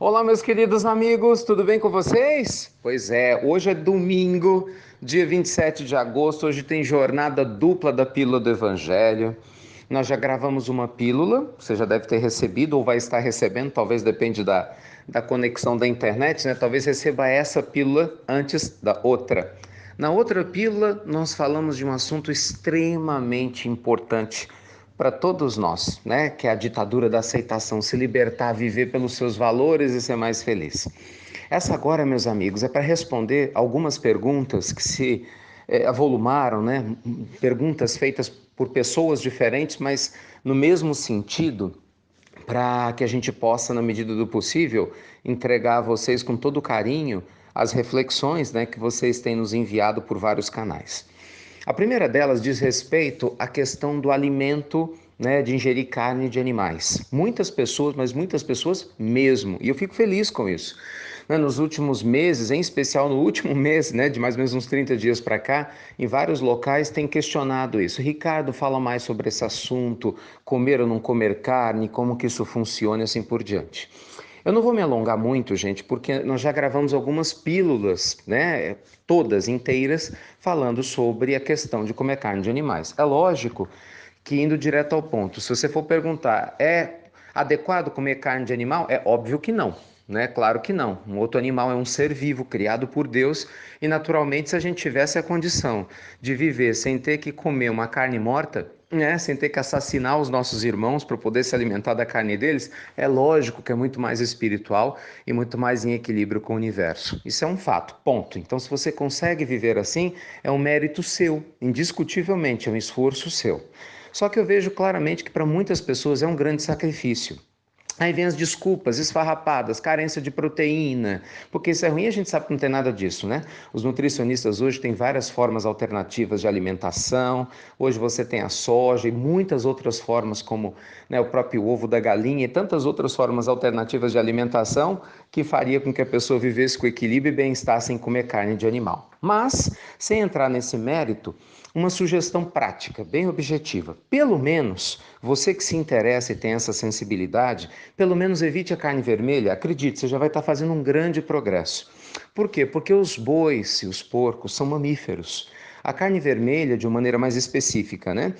Olá, meus queridos amigos, tudo bem com vocês? Pois é, hoje é domingo, dia 27 de agosto, hoje tem jornada dupla da Pílula do Evangelho. Nós já gravamos uma pílula, você já deve ter recebido ou vai estar recebendo, talvez depende da conexão da internet, né? Talvez receba essa pílula antes da outra. Na outra pílula, nós falamos de um assunto extremamente importante para todos nós, né? Que é a ditadura da aceitação, se libertar, viver pelos seus valores e ser mais feliz. Essa agora, meus amigos, é para responder algumas perguntas que se avolumaram, né? Perguntas feitas por pessoas diferentes, mas no mesmo sentido, para que a gente possa, na medida do possível, entregar a vocês com todo carinho as reflexões, né, que vocês têm nos enviado por vários canais. A primeira delas diz respeito à questão do alimento, né, de ingerir carne de animais. Muitas pessoas, mas muitas pessoas mesmo, e eu fico feliz com isso. Nos últimos meses, em especial no último mês, né, de mais ou menos uns 30 dias para cá, em vários locais tem questionado isso. Ricardo, fala mais sobre esse assunto, comer ou não comer carne, como que isso funciona e assim por diante. Eu não vou me alongar muito, gente, porque nós já gravamos algumas pílulas, né, todas inteiras, falando sobre a questão de comer carne de animais. É lógico que, indo direto ao ponto, se você for perguntar, é adequado comer carne de animal? É óbvio que não, né? Claro que não. Um outro animal é um ser vivo, criado por Deus, e naturalmente, se a gente tivesse a condição de viver sem ter que comer uma carne morta, né, sem ter que assassinar os nossos irmãos para poder se alimentar da carne deles, é lógico que é muito mais espiritual e muito mais em equilíbrio com o universo. Isso é um fato, ponto. Então, se você consegue viver assim, é um mérito seu, indiscutivelmente, é um esforço seu. Só que eu vejo claramente que para muitas pessoas é um grande sacrifício. Aí vem as desculpas esfarrapadas, carência de proteína, porque isso é ruim, a gente sabe que não tem nada disso, né? Os nutricionistas hoje têm várias formas alternativas de alimentação, hoje você tem a soja e muitas outras formas, como, né, o próprio ovo da galinha e tantas outras formas alternativas de alimentação que faria com que a pessoa vivesse com equilíbrio e bem-estar sem comer carne de animal. Mas, sem entrar nesse mérito, uma sugestão prática, bem objetiva. Pelo menos, você que se interessa e tem essa sensibilidade, pelo menos evite a carne vermelha. Acredite, você já vai estar fazendo um grande progresso. Por quê? Porque os bois e os porcos são mamíferos. A carne vermelha, de uma maneira mais específica, né,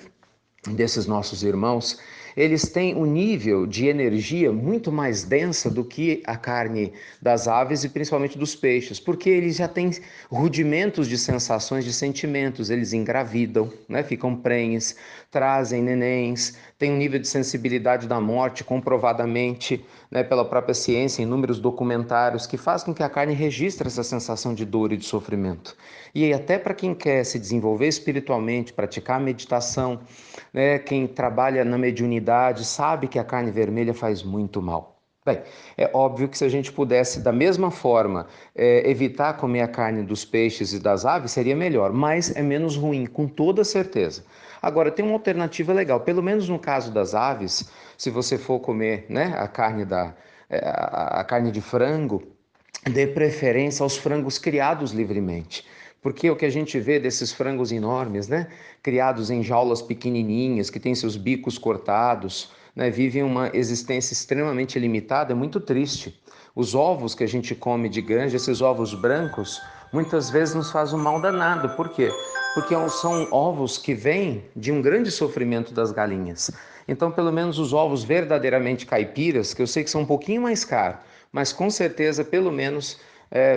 desses nossos irmãos, eles têm um nível de energia muito mais densa do que a carne das aves e principalmente dos peixes, porque eles já têm rudimentos de sensações, de sentimentos, eles engravidam, né? Ficam prenhes, trazem nenéns, têm um nível de sensibilidade da morte comprovadamente, né, pela própria ciência, inúmeros documentários que faz com que a carne registre essa sensação de dor e de sofrimento. E até para quem quer se desenvolver espiritualmente, praticar meditação, né, quem trabalha na mediunidade sabe que a carne vermelha faz muito mal. Bem, é óbvio que se a gente pudesse, da mesma forma, evitar comer a carne dos peixes e das aves, seria melhor, mas é menos ruim, com toda certeza. Agora, tem uma alternativa legal, pelo menos no caso das aves, se você for comer, né, a carne de frango, dê preferência aos frangos criados livremente. Porque o que a gente vê desses frangos enormes, né, criados em jaulas pequenininhas, que têm seus bicos cortados, né, vivem uma existência extremamente limitada, é muito triste. Os ovos que a gente come de granja, esses ovos brancos, muitas vezes nos fazem um mal danado. Por quê? Porque são ovos que vêm de um grande sofrimento das galinhas. Então, pelo menos os ovos verdadeiramente caipiras, que eu sei que são um pouquinho mais caros, mas com certeza, pelo menos,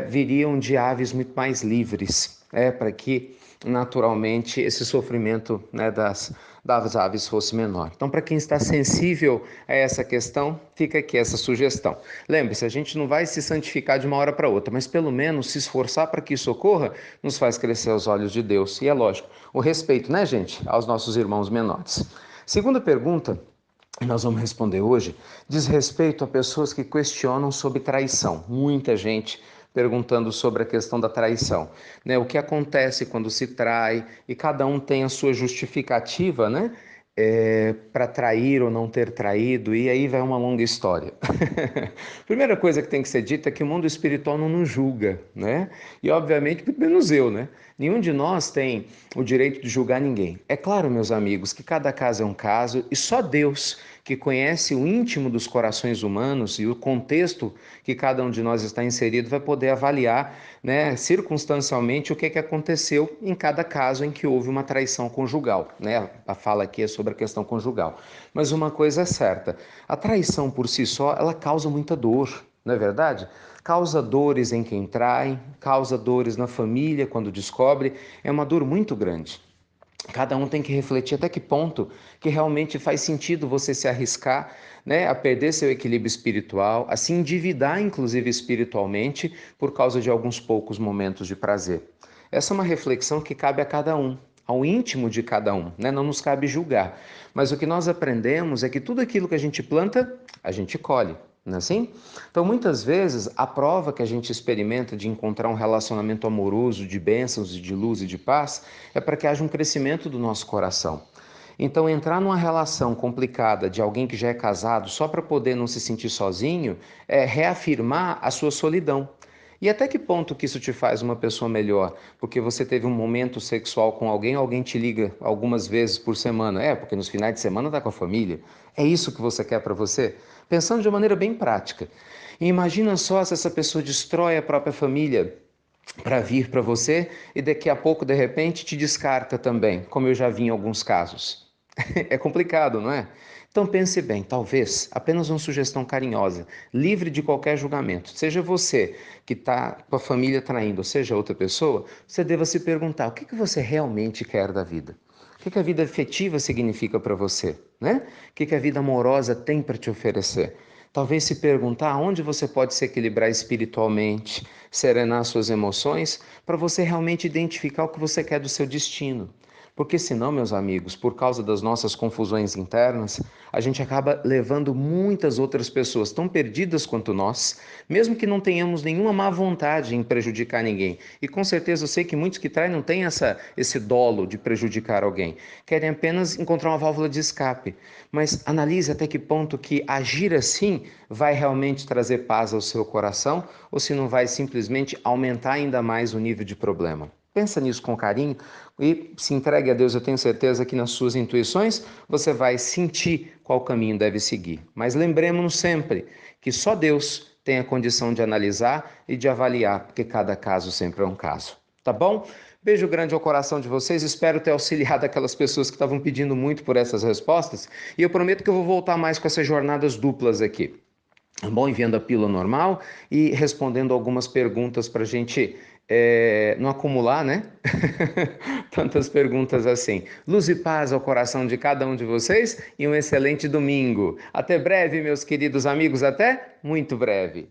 viriam de aves muito mais livres, para que naturalmente esse sofrimento, né, das aves fosse menor. Então, para quem está sensível a essa questão, fica aqui essa sugestão. Lembre-se, a gente não vai se santificar de uma hora para outra, mas pelo menos se esforçar para que isso ocorra, nos faz crescer aos olhos de Deus. E é lógico, o respeito, né, gente, aos nossos irmãos menores. Segunda pergunta que nós vamos responder hoje diz respeito a pessoas que questionam sobre traição. Muita gente perguntando sobre a questão da traição, né? O que acontece quando se trai, e cada um tem a sua justificativa, né? Para trair ou não ter traído, e aí vai uma longa história. Primeira coisa que tem que ser dita é que o mundo espiritual não nos julga, né? E obviamente, pelo menos eu, né? Nenhum de nós tem o direito de julgar ninguém. É claro, meus amigos, que cada caso é um caso e só Deus que conhece o íntimo dos corações humanos e o contexto que cada um de nós está inserido, vai poder avaliar, né, circunstancialmente o que aconteceu em cada caso em que houve uma traição conjugal, né? A fala aqui é sobre a questão conjugal. Mas uma coisa é certa, a traição por si só, ela causa muita dor, não é verdade? Causa dores em quem trai, causa dores na família quando descobre, é uma dor muito grande. Cada um tem que refletir até que ponto que realmente faz sentido você se arriscar, né, a perder seu equilíbrio espiritual, a se endividar, inclusive espiritualmente, por causa de alguns poucos momentos de prazer. Essa é uma reflexão que cabe a cada um, ao íntimo de cada um, né? Não nos cabe julgar. Mas o que nós aprendemos é que tudo aquilo que a gente planta, a gente colhe. Não é assim? Então, muitas vezes, a prova que a gente experimenta de encontrar um relacionamento amoroso, de bênçãos, de luz e de paz, é para que haja um crescimento do nosso coração. Então, entrar numa relação complicada de alguém que já é casado só para poder não se sentir sozinho é reafirmar a sua solidão. E até que ponto que isso te faz uma pessoa melhor? Porque você teve um momento sexual com alguém, alguém te liga algumas vezes por semana. É, porque nos finais de semana tá com a família. É isso que você quer para você? Pensando de uma maneira bem prática. E imagina só se essa pessoa destrói a própria família para vir para você e daqui a pouco, de repente, te descarta também, como eu já vi em alguns casos. É complicado, não é? Então pense bem, talvez, apenas uma sugestão carinhosa, livre de qualquer julgamento. Seja você que está com a família traindo, ou seja outra pessoa, você deva se perguntar o que você realmente quer da vida. O que a vida afetiva significa para você, né? O que a vida amorosa tem para te oferecer? Talvez se perguntar onde você pode se equilibrar espiritualmente, serenar suas emoções, para você realmente identificar o que você quer do seu destino. Porque senão, meus amigos, por causa das nossas confusões internas, a gente acaba levando muitas outras pessoas tão perdidas quanto nós, mesmo que não tenhamos nenhuma má vontade em prejudicar ninguém. E com certeza eu sei que muitos que traem não têm esse dolo de prejudicar alguém. Querem apenas encontrar uma válvula de escape. Mas analise até que ponto que agir assim vai realmente trazer paz ao seu coração ou se não vai simplesmente aumentar ainda mais o nível de problema. Pensa nisso com carinho e se entregue a Deus. Eu tenho certeza que nas suas intuições você vai sentir qual caminho deve seguir. Mas lembremos-nos sempre que só Deus tem a condição de analisar e de avaliar, porque cada caso sempre é um caso. Tá bom? Beijo grande ao coração de vocês. Espero ter auxiliado aquelas pessoas que estavam pedindo muito por essas respostas. E eu prometo que eu vou voltar mais com essas jornadas duplas aqui. Tá bom? Enviando a pílula normal e respondendo algumas perguntas para a gente não acumular, né? Tantas perguntas assim. Luz e paz ao coração de cada um de vocês e um excelente domingo. Até breve, meus queridos amigos. Até muito breve.